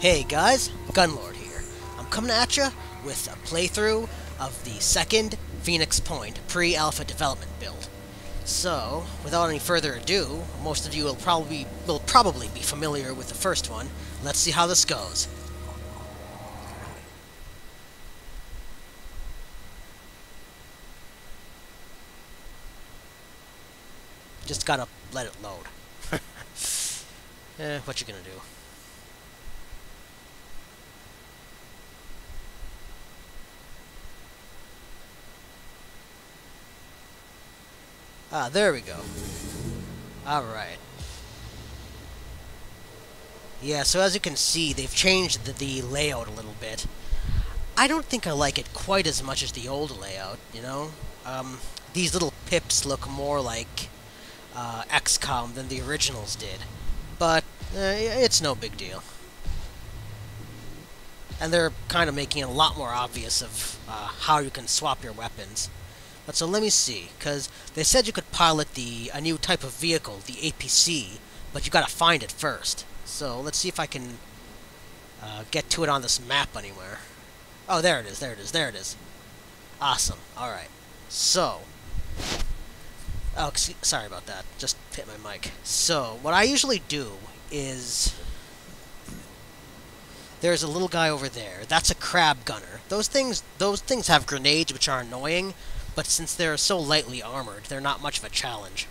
Hey guys, Gunlord here. I'm coming at you with a playthrough of the second Phoenix Point pre-alpha development build. So, without any further ado, most of you will probably be familiar with the first one. Let's see how this goes. Just gotta let it load. What you gonna do? Ah, there we go. Alright. Yeah, so as you can see, they've changed the layout a little bit. I don't think I like it quite as much as the old layout, you know? These little pips look more like XCOM than the originals did. But it's no big deal. And they're kind of making it a lot more obvious of how you can swap your weapons. But so let me see, because they said you could pilot a new type of vehicle, the APC, but you gotta find it first. So let's see if I can get to it on this map anywhere. Oh, there it is, there it is, there it is. Awesome, alright. So, oh, sorry about that, just hit my mic. So, what I usually do is, there's a little guy over there. That's a crab gunner. Those things have grenades, which are annoying, but since they're so lightly armored, they're not much of a challenge.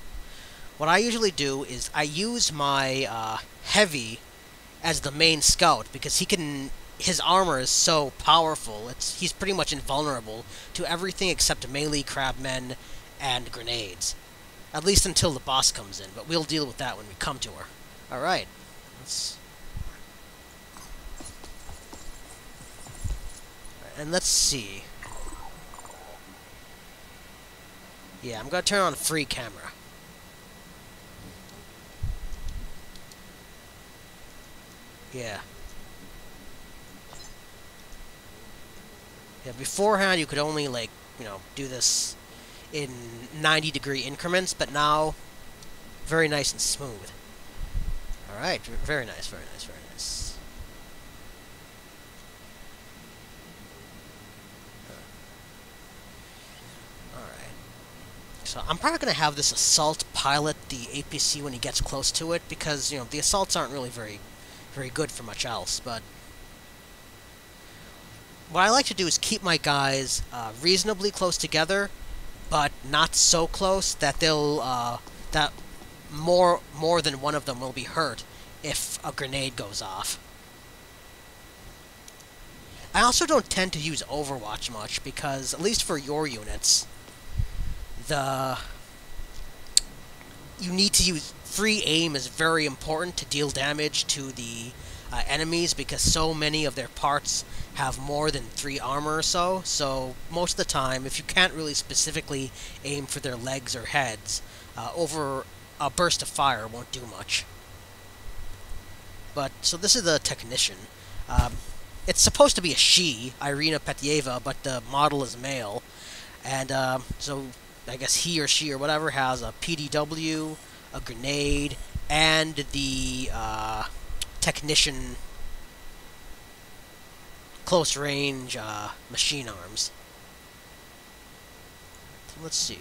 What I usually do is I use my heavy as the main scout, because his armor is so powerful. He's pretty much invulnerable to everything except melee crabmen and grenades. At least until the boss comes in, but we'll deal with that when we come to her. Alright. Let's see. Yeah, I'm gonna turn on free camera. Yeah. Yeah, beforehand you could only, like, do this in 90-degree increments, but now, very nice and smooth. Alright, very nice, very nice, very nice. So I'm probably going to have this assault pilot the APC when he gets close to it, because, the assaults aren't really very good for much else, but what I like to do is keep my guys reasonably close together, but not so close that that more than one of them will be hurt if a grenade goes off. I also don't tend to use Overwatch much, because, at least for your units, you need to use free aim is very important to deal damage to the enemies, because so many of their parts have more than 3 armor or so. So most of the time, if you can't really specifically aim for their legs or heads, over a burst of fire won't do much. But so this is the technician. It's supposed to be a she, Irina Petyeva, but the model is male, and so I guess he or she or whatever has a PDW, a grenade, and the technician close range machine arms. Let's see.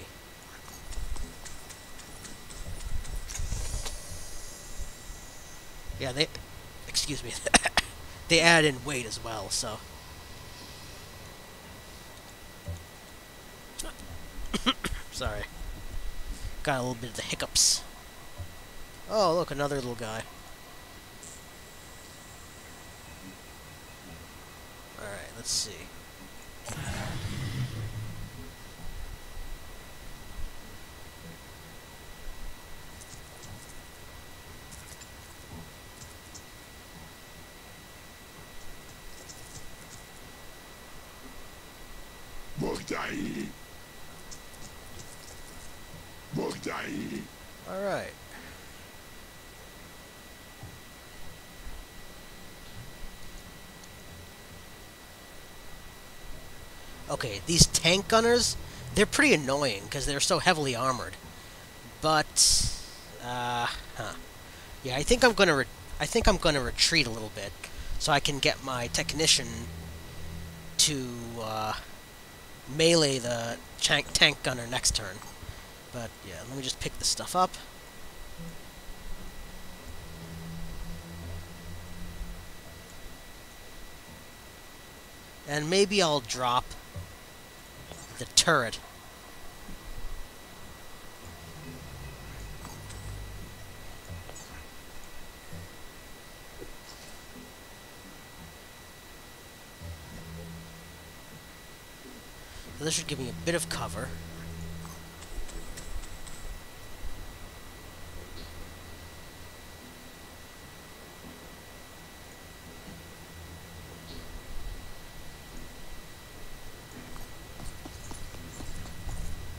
Yeah, excuse me, they add in weight as well, so. Sorry. Got a little bit of the hiccups. Oh, look, another little guy. Alright, let's see. Alright. Okay, these tank gunners, they're pretty annoying because they're so heavily armored. But, yeah, I think I'm gonna retreat a little bit. so I can get my technician to melee the tank gunner next turn. But yeah, let me just pick this stuff up. And maybe I'll drop the turret. So this should give me a bit of cover.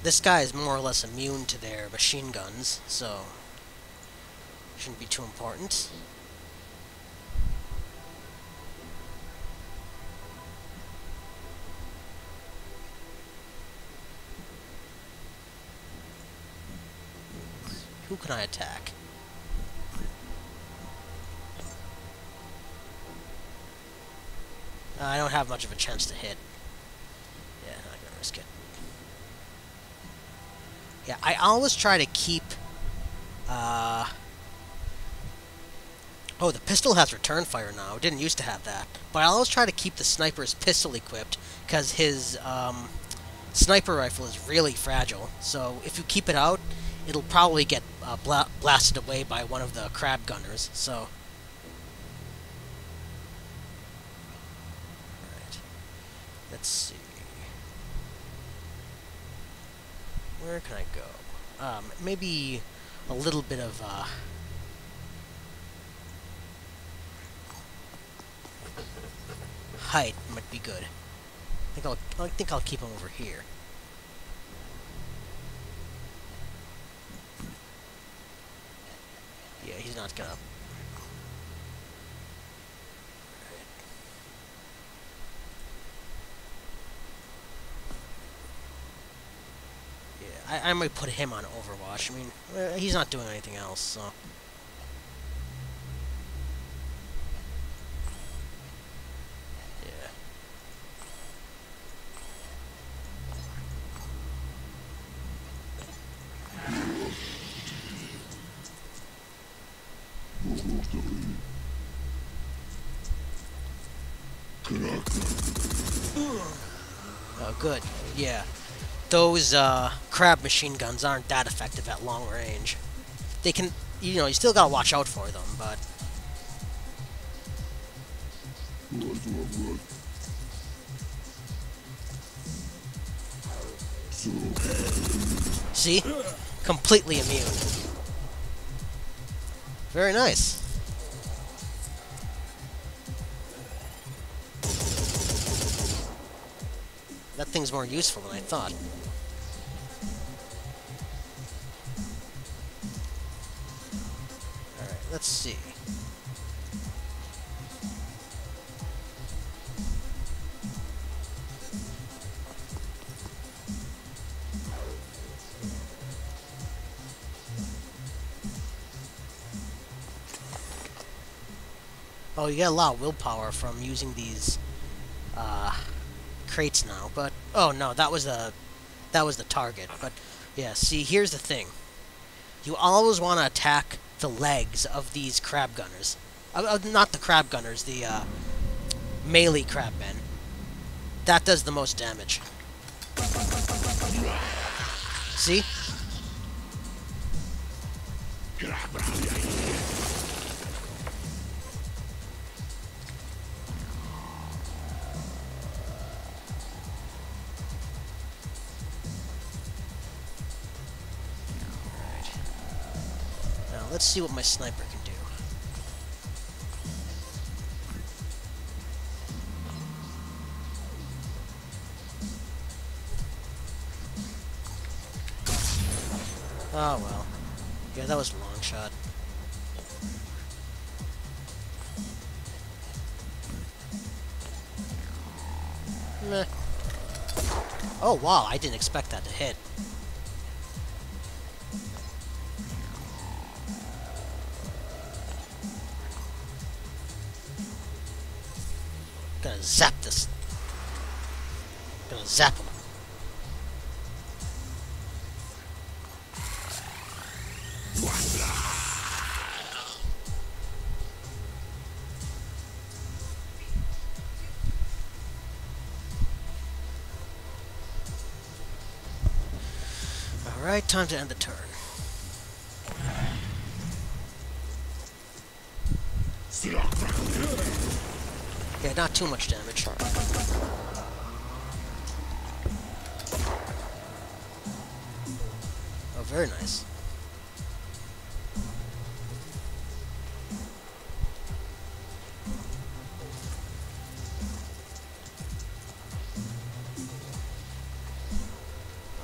This guy is more or less immune to their machine guns, so shouldn't be too important. Who can I attack? I don't have much of a chance to hit. Yeah, not gonna risk it. Yeah, I always try to keep... Oh, the pistol has return fire now. It didn't used to have that. But I always try to keep the sniper's pistol equipped, because his sniper rifle is really fragile. So if you keep it out, it'll probably get blasted away by one of the crab gunners. So... Alright. Let's see... Where can I go? Maybe a little bit of, height might be good. I think I'll keep him over here. Yeah, he's not gonna... I might put him on Overwatch. I mean, he's not doing anything else, so... Yeah. Oh, good. Yeah. Those crab machine guns aren't that effective at long range. They can, you know, you still gotta watch out for them, but... See? Completely immune. Very nice. That thing's more useful than I thought. Alright, let's see. Oh, you get a lot of willpower from using these, crates now, but... Oh, no, that was the target, but... Yeah, see, here's the thing. You always want to attack the legs of these crab gunners. Not the crab gunners, the, melee crab men. That does the most damage. See? Let's see what my sniper can do. Oh well. Yeah, that was a long shot. Meh. Oh wow, I didn't expect that to hit. Gonna zap this. Gonna zap him. Alright, time to end the turn. Yeah, not too much damage. Oh, very nice.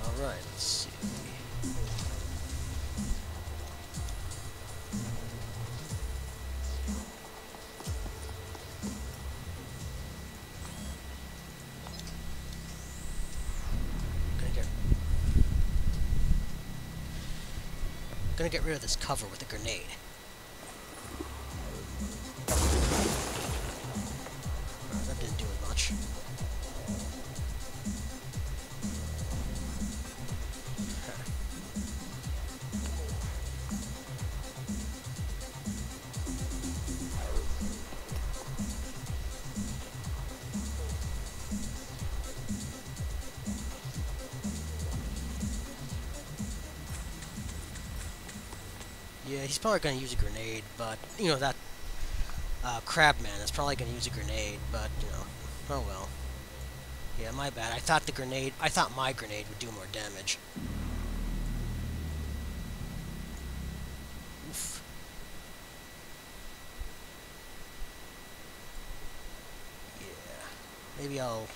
Alright, let's see. Gonna get rid of this cover with a grenade. Oh, that didn't do as much. Yeah, he's probably going to use a grenade, but, you know, that Crabman is probably going to use a grenade, but, you know, oh well. Yeah, my bad. I thought my grenade would do more damage. Oof. Yeah, maybe I'll...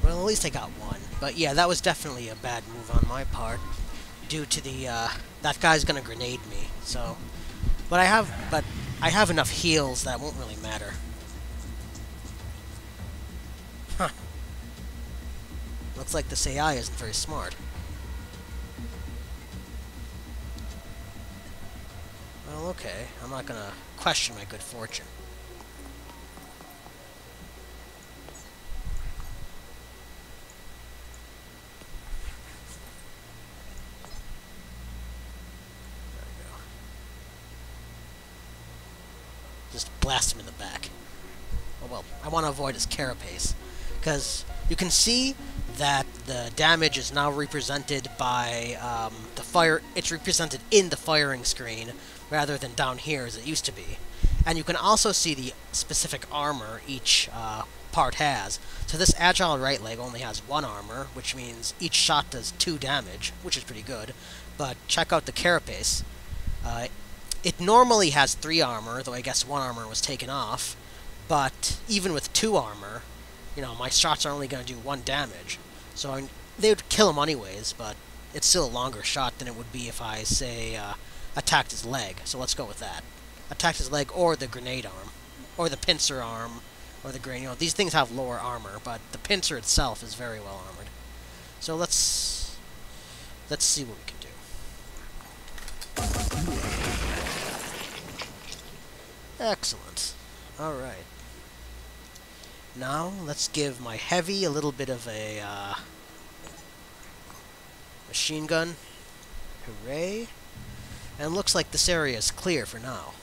Well, at least I got one. But yeah, that was definitely a bad move on my part, due to the that guy's gonna grenade me. So, but I have enough heals that won't really matter. Huh. Looks like this AI isn't very smart. Well, okay. I'm not gonna question my good fortune. Just blast him in the back. Oh well, I want to avoid his carapace, because you can see that the damage is now represented by the fire. It's represented in the firing screen rather than down here as it used to be. And you can also see the specific armor each part has. So this agile right leg only has 1 armor, which means each shot does 2 damage, which is pretty good. But check out the carapace. It normally has 3 armor, though I guess 1 armor was taken off. But even with 2 armor, you know, my shots are only going to do 1 damage. So they would kill him anyways, but it's still a longer shot than it would be if I, say, attacked his leg. So let's go with that. Attacked his leg or the grenade arm, or the pincer arm, or the grenade. You know, these things have lower armor, but the pincer itself is very well armored. So let's see what we can do. Excellent. Alright. Now, let's give my heavy a little bit of a machine gun. Hooray. And looks like this area is clear for now.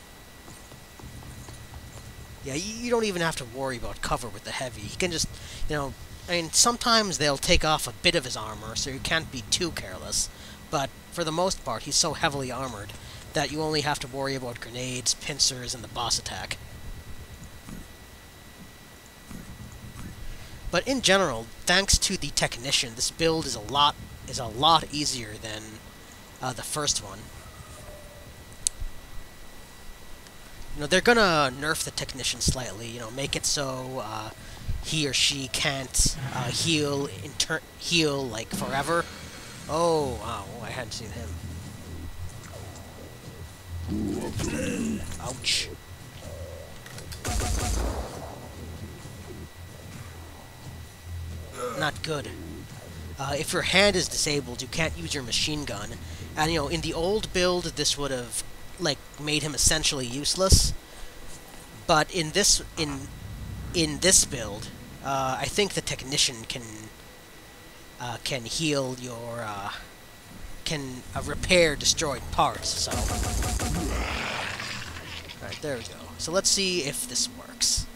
Yeah, you don't even have to worry about cover with the heavy. He can just, you know, I mean, sometimes they'll take off a bit of his armor, so you can't be too careless. But for the most part, he's so heavily armored that you only have to worry about grenades, pincers, and the boss attack. But in general, thanks to the technician, this build is a lot easier than the first one. You know, they're gonna nerf the technician slightly. You know, make it so he or she can't heal like forever. Oh wow, I hadn't seen him. Ouch. Not good. If your hand is disabled, you can't use your machine gun. And, you know, in the old build, this would have, like, made him essentially useless. But in this build, I think the technician can heal your, can repair destroyed parts, so... Alright, there we go. So let's see if this works.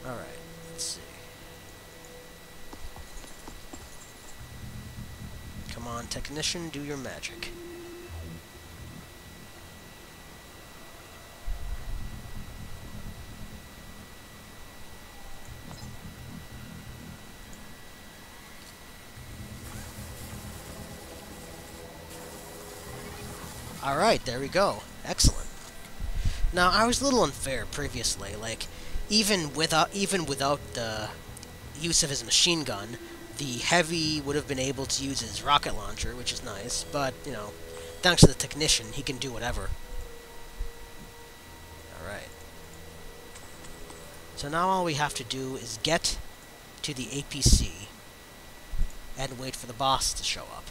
Alright, let's see. Come on, technician, do your magic. Alright, there we go. Excellent. Now, I was a little unfair previously, like, even without the use of his machine gun, the heavy would have been able to use his rocket launcher, which is nice, but, you know, thanks to the technician, he can do whatever. Alright. So now all we have to do is get to the APC and wait for the boss to show up.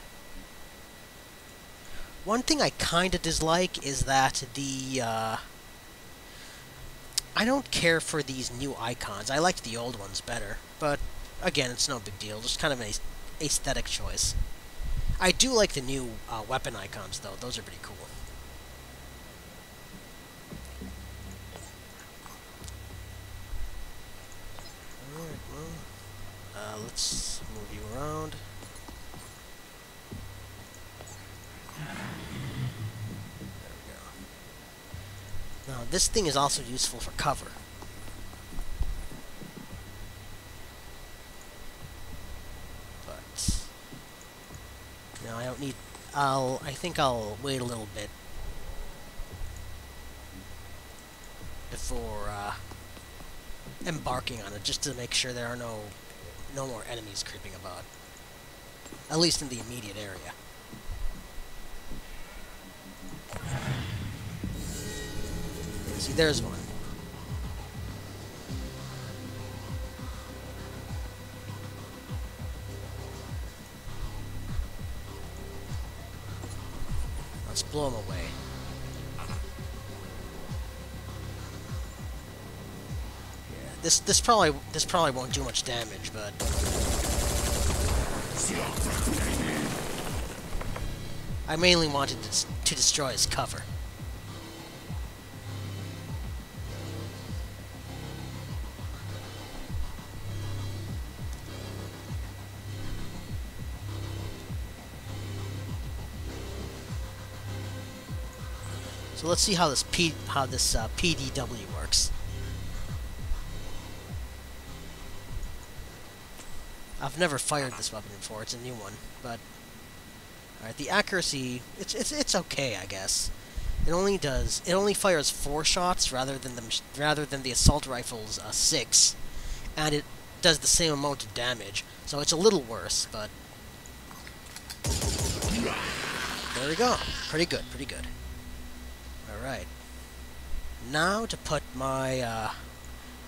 One thing I kinda dislike is that the, I don't care for these new icons. I liked the old ones better, but again, it's no big deal. Just kind of an aesthetic choice. I do like the new weapon icons, though. Those are pretty cool. Alright, well, let's move you around. Now, this thing is also useful for cover. But no, I don't need. I think I'll wait a little bit before embarking on it, just to make sure there are no more enemies creeping about. At least in the immediate area. See, there's one. Let's blow him away. Yeah, this probably won't do much damage, but I mainly wanted to destroy his cover. So let's see how this PDW works. I've never fired this weapon before. It's a new one, but alright, the accuracy it's okay, I guess. It only fires 4 shots rather than the assault rifle's 6, and it does the same amount of damage. So it's a little worse, but there we go. Pretty good, pretty good. Alright. Now to put my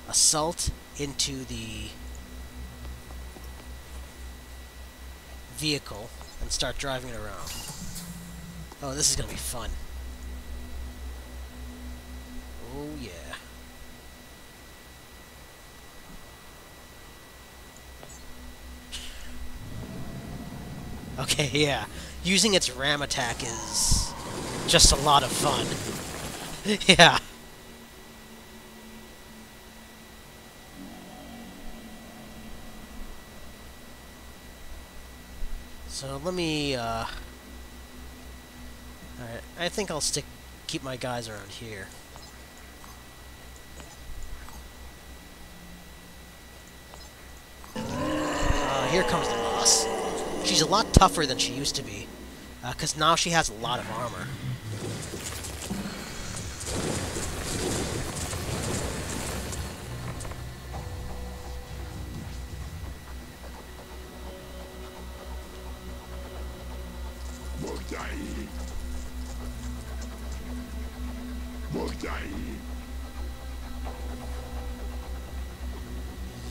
assault into the vehicle and start driving it around. Oh, this is gonna be fun. Oh yeah. Okay, yeah. Using its ram attack is just a lot of fun. Yeah. So let me, alright, I think I'll keep my guys around here. Here comes the boss. She's a lot tougher than she used to be, because now she has a lot of armor.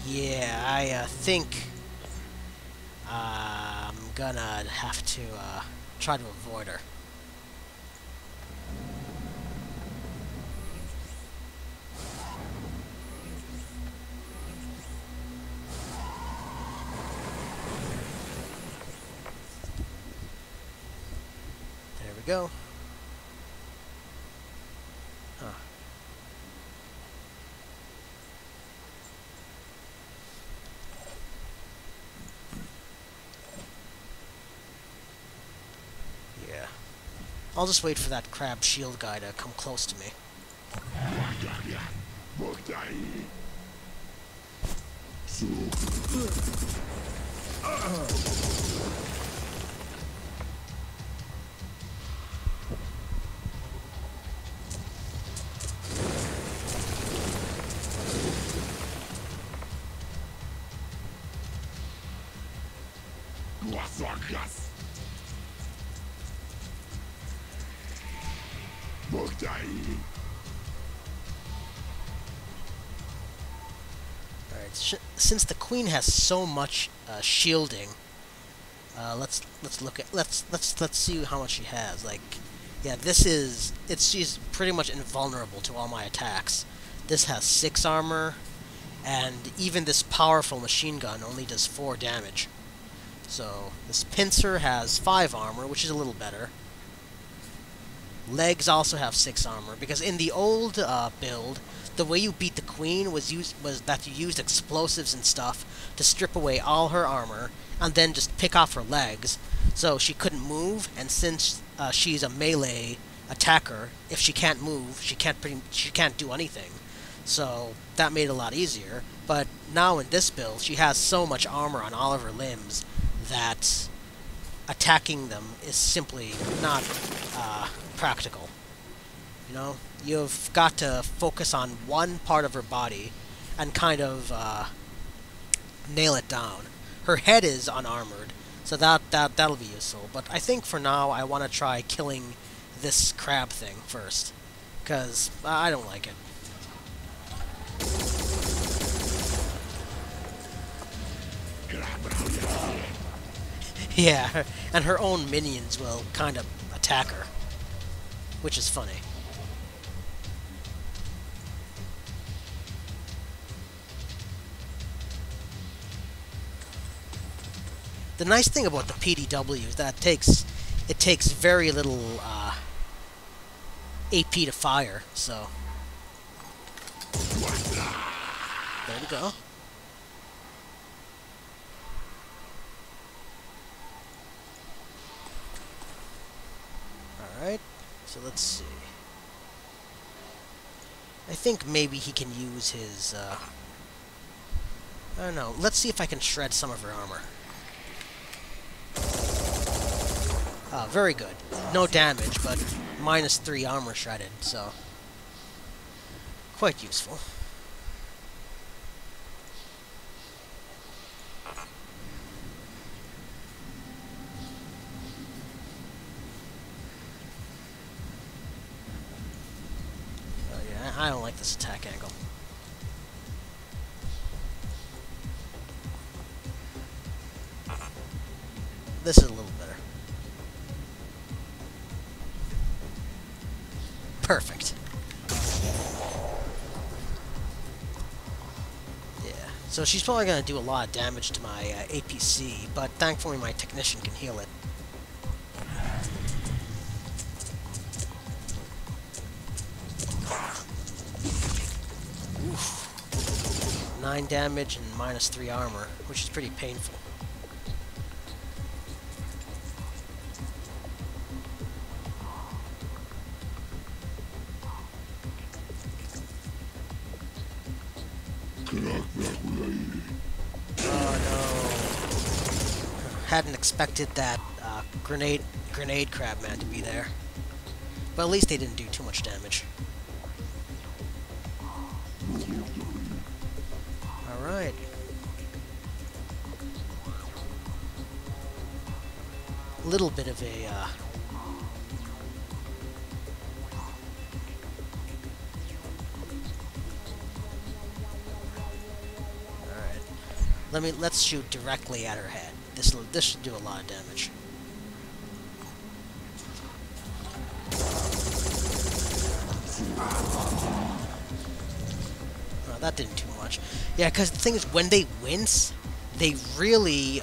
Yeah, I think I'm gonna have to try to avoid her. There we go. Huh. Yeah. I'll just wait for that crab shield guy to come close to me. Alright, since the queen has so much shielding, let's see how much she has. Like, yeah, she's pretty much invulnerable to all my attacks. This has 6 armor, and even this powerful machine gun only does 4 damage. So this pincer has 5 armor, which is a little better. Legs also have 6 armor, because in the old build, the way you beat the queen was that you used explosives and stuff to strip away all her armor, and then just pick off her legs, so she couldn't move. And since she's a melee attacker, if she can't move, she can't do anything. So that made it a lot easier. But now in this build, she has so much armor on all of her limbs that attacking them is simply not practical. You know, you've got to focus on one part of her body and kind of nail it down. Her head is unarmored, so that'll be useful. But I think for now I want to try killing this crab thing first, because I don't like it. Yeah, and her own minions will kind of attack her, which is funny. The nice thing about the PDW is that it takes very little AP to fire, so there we go. Alright, so let's see. I think maybe he can use his, I don't know. Let's see if I can shred some of her armor. Very good. No damage, but -3 armor shredded, so quite useful. Yeah, I don't like this attack angle. This is a little better. Perfect. Yeah, so she's probably going to do a lot of damage to my APC, but thankfully my technician can heal it. Oof. 9 damage and -3 armor, which is pretty painful. Oh no. Hadn't expected that grenade crab man to be there. But at least they didn't do too much damage. Alright. Little bit of a Let's shoot directly at her head. This should do a lot of damage. Oh, that didn't do much. Yeah, because the thing is, when they wince, they really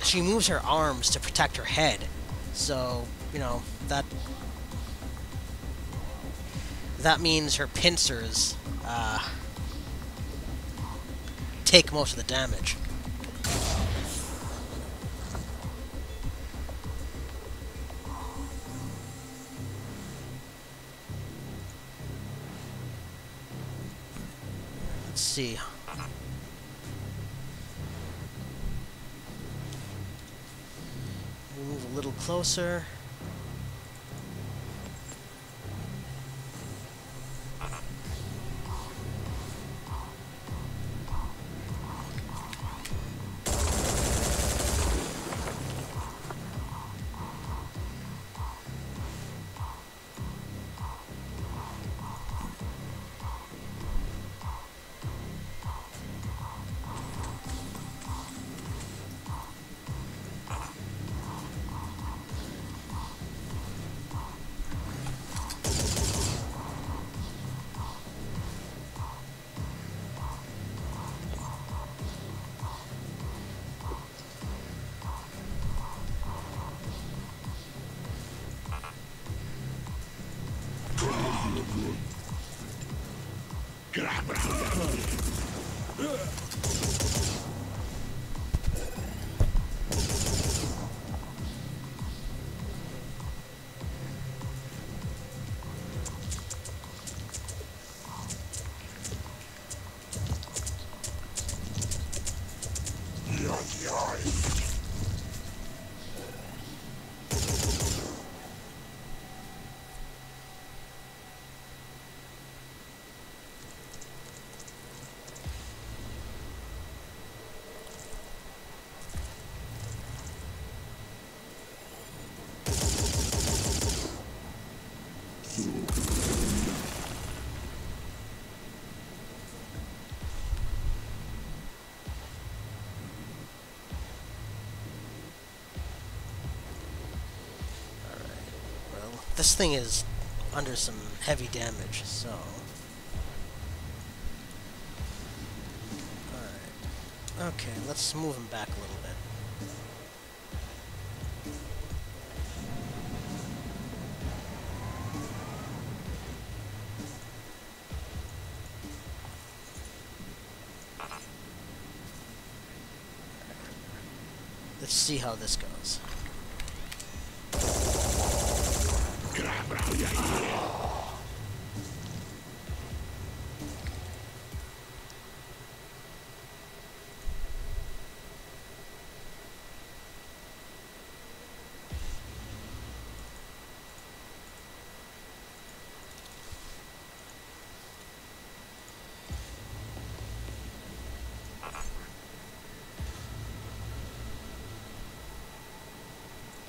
she moves her arms to protect her head, so you know that means her pincers take most of the damage. Let's see. Move a little closer. This thing is under some heavy damage, so... Alright. Okay, let's move him back a little bit. Let's see how this goes.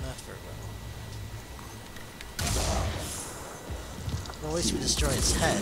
Not very well. Well, at least we destroy its head.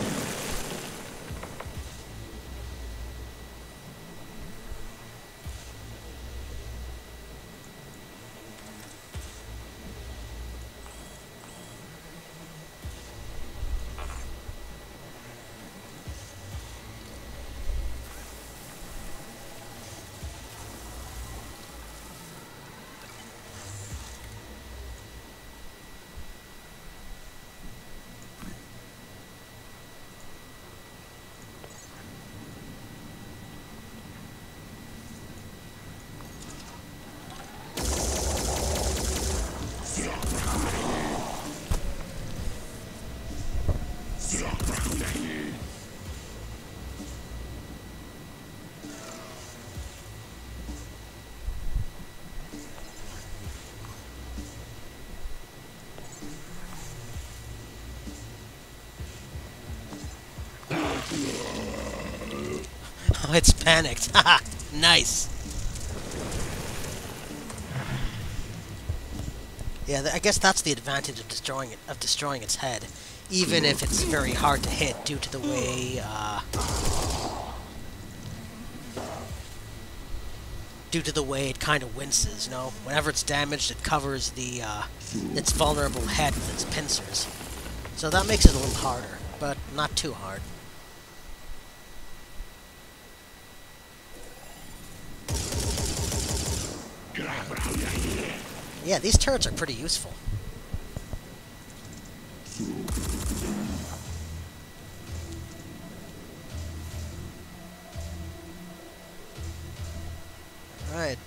Oh, it's panicked. Haha, nice. Yeah, I guess that's the advantage of destroying its head. even if it's very hard to hit due to the way, it kind of winces, you know? Whenever it's damaged, it covers the, its vulnerable head with its pincers. So that makes it a little harder, but not too hard. Yeah, these turrets are pretty useful. Alright.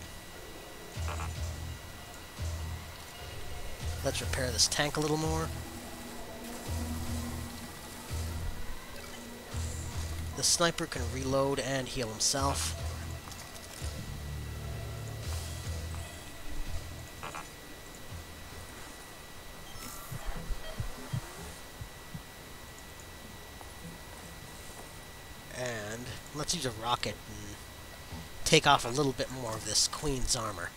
Let's repair this tank a little more. The sniper can reload and heal himself. And let's use a rocket and take off a little bit more of this Queen's armor.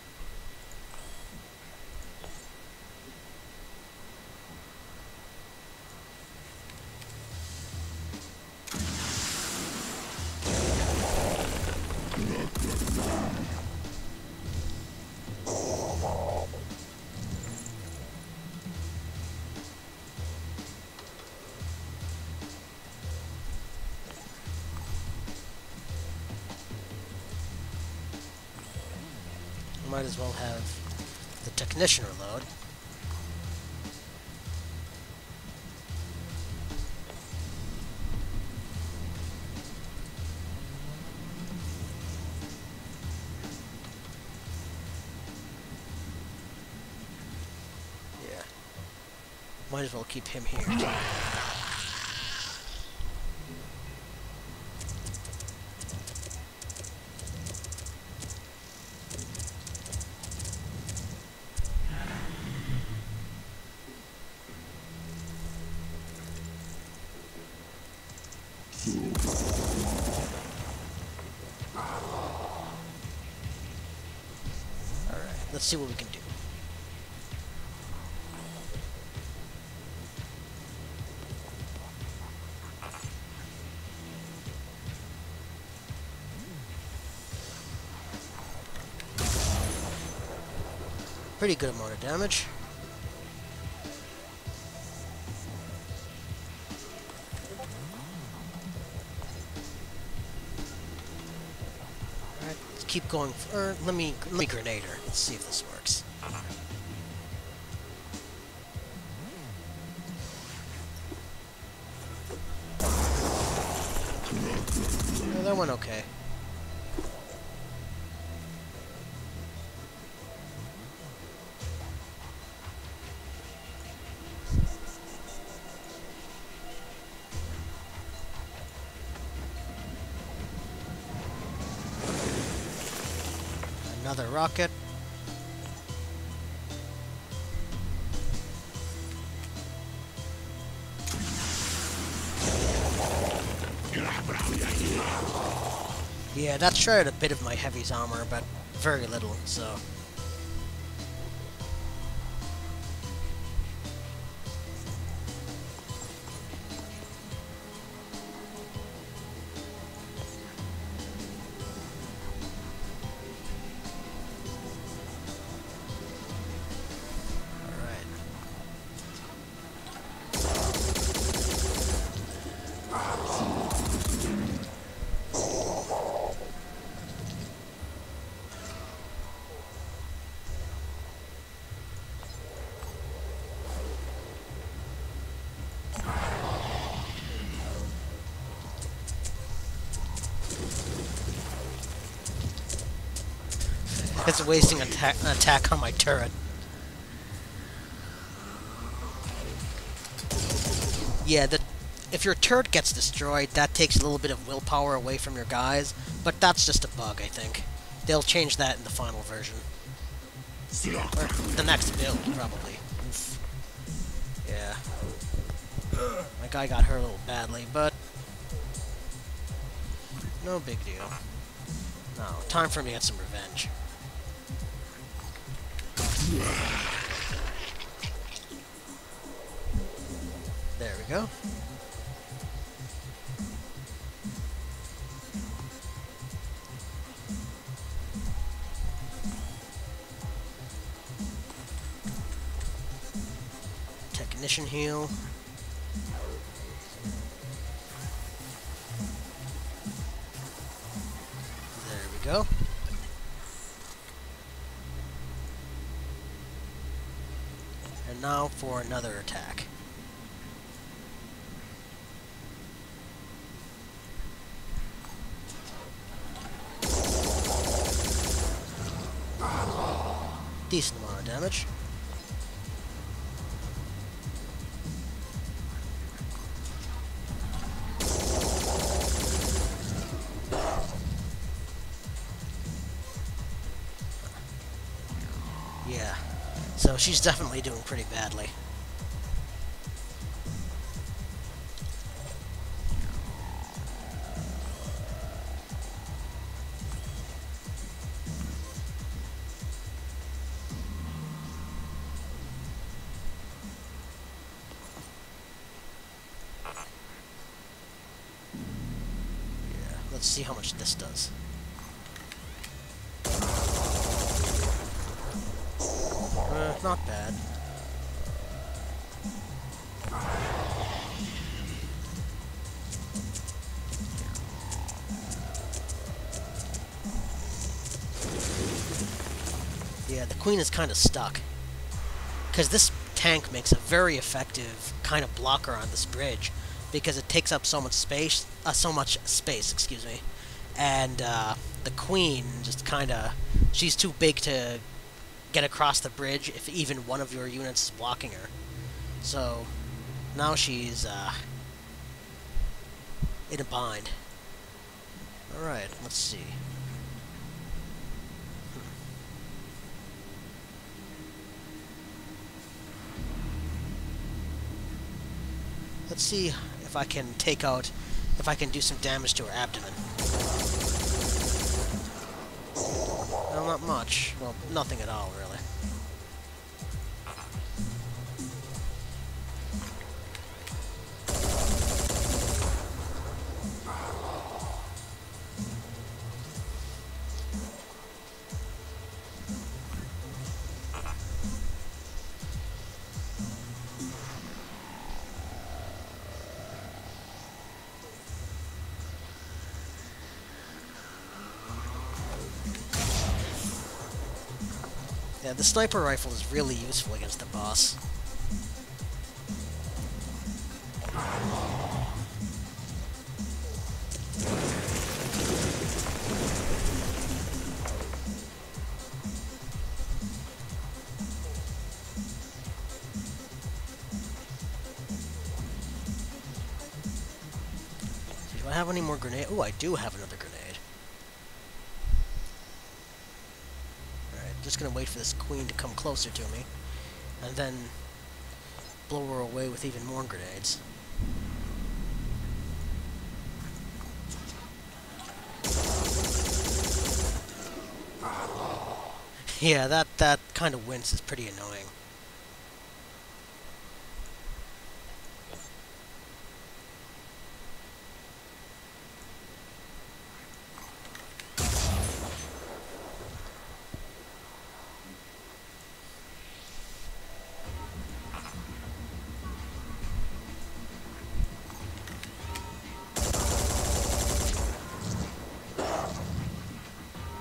Might as well have the technician reload. Yeah. Might as well keep him here too. Let's see what we can do. Pretty good amount of damage. Alright, let's keep going. Let me grenade her. Let's see if this works. Yeah, that went okay. Another rocket. Yeah, that shredded a bit of my heavy's armor, but very little, so... It's wasting an attack on my turret. Yeah, if your turret gets destroyed, that takes a little bit of willpower away from your guys, but that's just a bug, I think. They'll change that in the final version. Or the next build, probably. Oof. Yeah. My guy got hurt a little badly, but... no big deal. No, time for me to get some revenge. There we go. Technician heal. There we go. And now for another attack. Decent amount of damage. Yeah, so she's definitely doing pretty badly. Yeah, let's see how much this does. Not bad. Yeah, the queen is kind of stuck. Because this tank makes a very effective kind of blocker on this bridge. Because it takes up so much space, excuse me. And the queen just kind of... she's too big to get across the bridge if even one of your units is blocking her. So now she's in a bind. Alright, let's see. Let's see if I can if I can do some damage to her abdomen. Well, not much. Well, nothing at all, really. Yeah, the sniper rifle is really useful against the boss. Do I have any more grenade? Oh, I do have another grenade. Just gonna wait for this queen to come closer to me, and then blow her away with even more grenades. Yeah, that kind of wince is pretty annoying.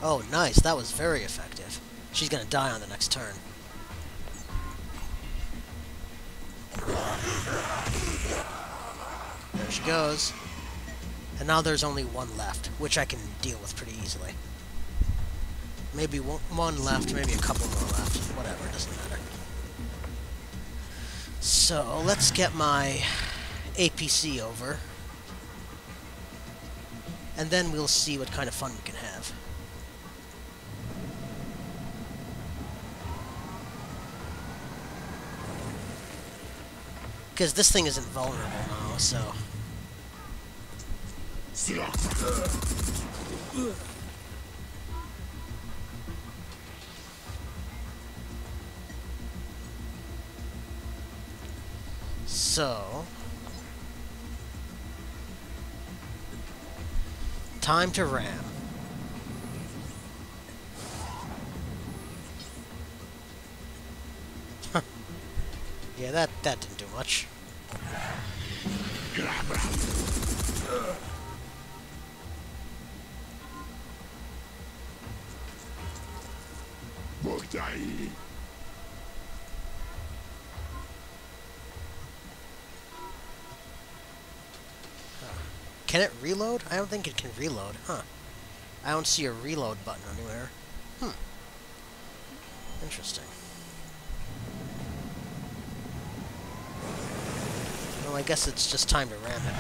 Oh, nice. That was very effective. She's gonna die on the next turn. There she goes. And now there's only one left, which I can deal with pretty easily. Maybe one left, maybe a couple more left. Whatever, it doesn't matter. So, let's get my APC over. And then we'll see what kind of fun we can have. Because this thing isn't vulnerable now, so... So... Time to ram. Yeah, that didn't do much. Can it reload? I don't think it can reload. Huh. I don't see a reload button anywhere. Interesting. Well, I guess it's just time to ram it.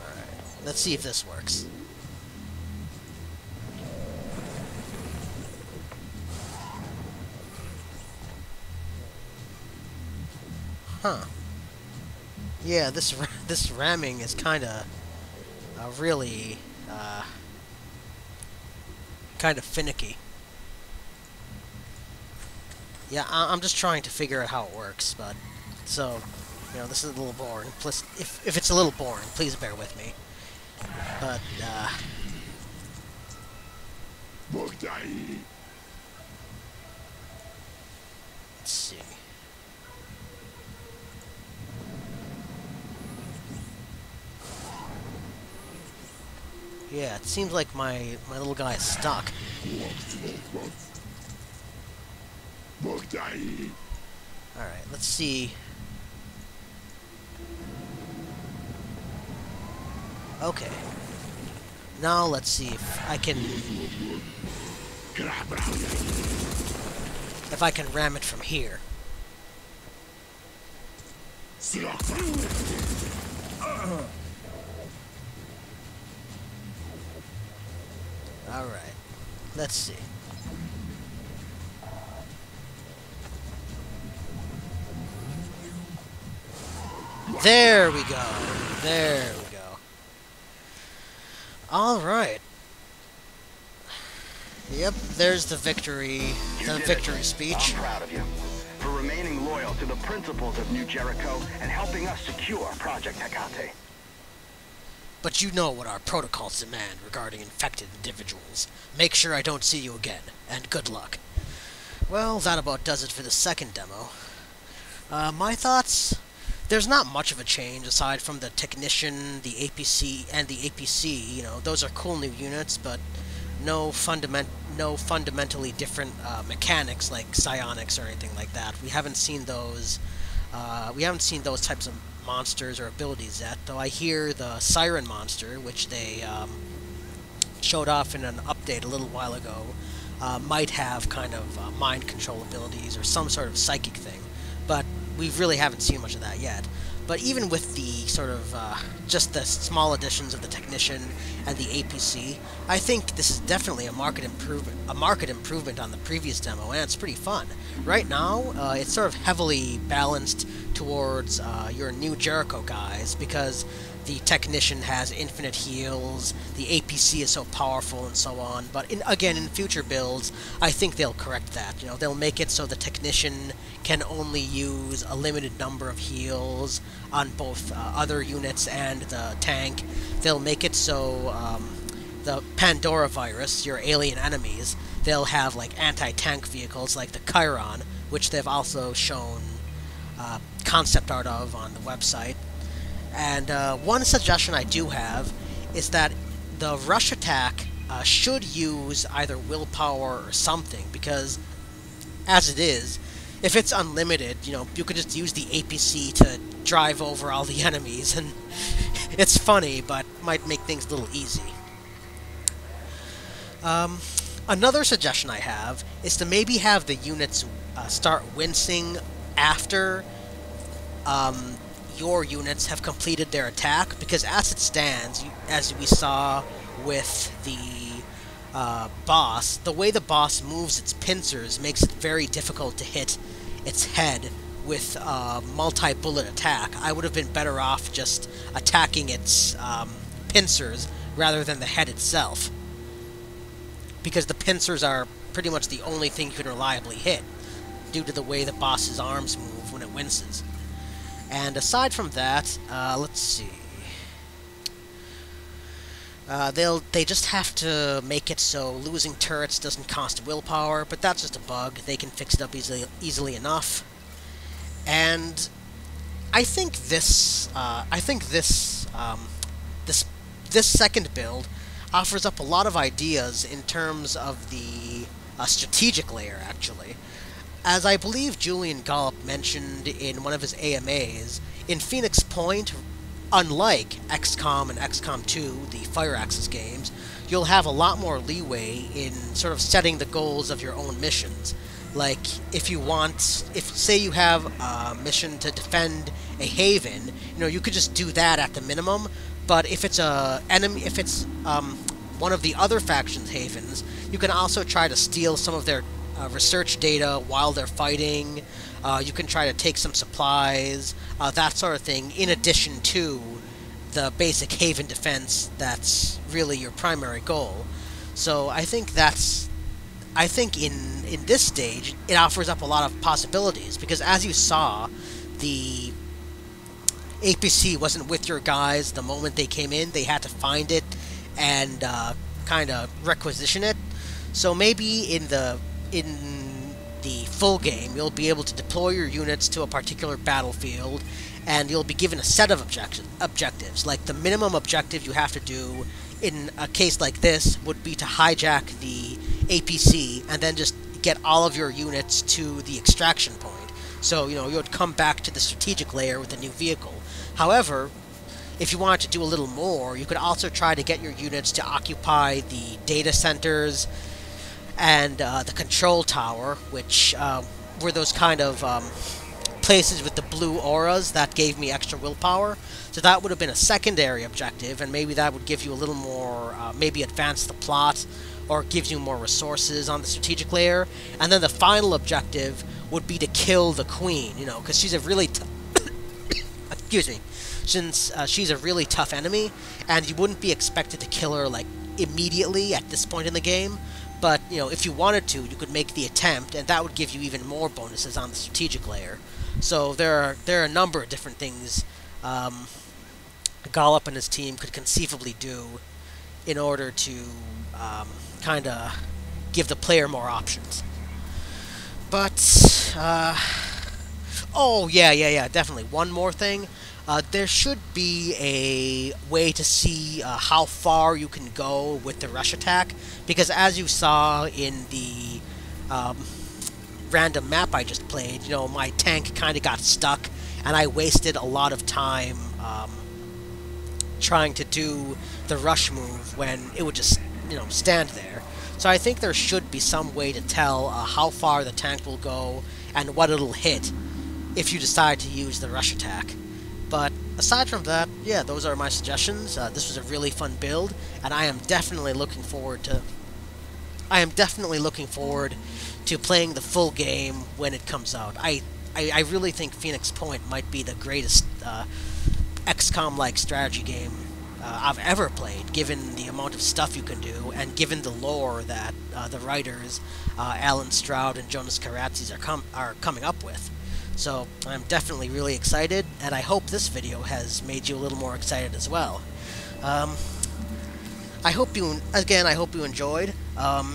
Alright, let's see if this works. Huh. Yeah, this ramming is kind of really kind of finicky. Yeah, I'm just trying to figure out how it works, but so this is a little boring. Plus, if it's a little boring, please bear with me. But let's see. Yeah, it seems like my little guy is stuck. Alright, let's see. Okay. Now let's see if I can ram it from here. Alright. Let's see. There we go. There we go. Alright. Yep, there's the victory speech. I'm proud of you for remaining loyal to the principles of New Jericho and helping us secure Project Hecate. But you know what our protocols demand regarding infected individuals. Make sure I don't see you again, and good luck. Well, that about does it for the second demo. My thoughts? There's not much of a change aside from the Technician, the APC, and the APC. Those are cool new units, but no fundamentally different mechanics like psionics or anything like that. We haven't seen those. We haven't seen those types of monsters or abilities yet, though I hear the Chiron monster, which they showed off in an update a little while ago, might have kind of mind control abilities or some sort of psychic thing, but we really haven't seen much of that yet. But even with the sort of just the small additions of the Technician and the APC, I think this is definitely a market improvement on the previous demo, and it's pretty fun. Right now, it's sort of heavily balanced towards your New Jericho guys, because the Technician has infinite heals, the APC is so powerful, and so on. But again, in future builds, I think they'll correct that. They'll make it so the Technician can only use a limited number of heals on both other units and the tank. They'll make it so the Pandora Virus, your alien enemies, they'll have like anti-tank vehicles like the Chiron, which they've also shown concept art of on the website. And one suggestion I do have is that the rush attack should use either willpower or something, because as it is, if it's unlimited, you could just use the APC to drive over all the enemies, and it's funny, but might make things a little easy. Another suggestion I have is to maybe have the units start wincing after your units have completed their attack, because as it stands, as we saw with the boss, the way the boss moves its pincers makes it very difficult to hit its head with a multi-bullet attack. I would have been better off just attacking its pincers rather than the head itself. because the pincers are pretty much the only thing you can reliably hit, due to the way the boss's arms move when it winces. And aside from that, let's see. They just have to make it so losing turrets doesn't cost willpower, but that's just a bug. They can fix it up easily enough. And I think this second build offers up a lot of ideas in terms of the strategic layer, actually. As I believe Julian Gollop mentioned in one of his AMAs, in Phoenix Point, unlike XCOM and XCOM 2, the Fire Axis games, you'll have a lot more leeway in sort of setting the goals of your own missions. Like, if say you have a mission to defend a haven, you could just do that at the minimum. But if it's one of the other factions' havens, you can also try to steal some of their research data while they're fighting. You can try to take some supplies, that sort of thing, in addition to the basic haven defense that's really your primary goal. So I think in this stage, it offers up a lot of possibilities, because as you saw, the APC wasn't with your guys the moment they came in. They had to find it and kind of requisition it. So maybe in the full game, you'll be able to deploy your units to a particular battlefield, and you'll be given a set of objectives. Like, the minimum objective you have to do in a case like this would be to hijack the APC and then just get all of your units to the extraction point. So, you would come back to the strategic layer with a new vehicle. However, if you wanted to do a little more, you could also try to get your units to occupy the data centers and the control tower, which were those kind of places with the blue auras that gave me extra willpower. So that would have been a secondary objective, and maybe that would give you a little more, maybe advance the plot, or gives you more resources on the strategic layer. And then the final objective would be to kill the queen, because she's a really excuse me, since she's a really tough enemy, and you wouldn't be expected to kill her, like, immediately at this point in the game. But, if you wanted to, you could make the attempt, and that would give you even more bonuses on the strategic layer. So there are a number of different things Gollop and his team could conceivably do in order to kind of give the player more options. But, oh, yeah, definitely. One more thing. There should be a way to see how far you can go with the rush attack, because as you saw in the random map I just played, my tank kind of got stuck, and I wasted a lot of time trying to do the rush move when it would just, stand there. So I think there should be some way to tell how far the tank will go and what it'll hit if you decide to use the rush attack. But aside from that, yeah, those are my suggestions. This was a really fun build, and I am definitely looking forward to playing the full game when it comes out. I really think Phoenix Point might be the greatest XCOM-like strategy game I've ever played, given the amount of stuff you can do, and given the lore that the writers, Alan Stroud and Jonas Karatzis, are coming up with. So I'm definitely really excited, and I hope this video has made you a little more excited as well. I hope you enjoyed.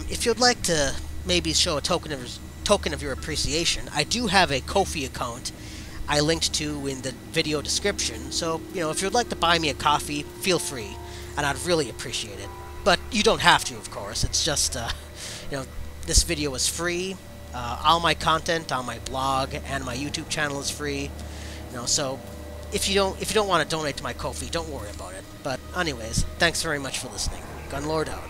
If you'd like to maybe show a token of your appreciation, I do have a Ko-fi account I linked to in the video description. So, if you'd like to buy me a coffee, feel free, and I'd really appreciate it. But you don't have to, of course. It's just, this video is free. All my content on my blog and my YouTube channel is free. So if you don't want to donate to my Ko-fi, don't worry about it. But anyways, thanks very much for listening. Gunlord out.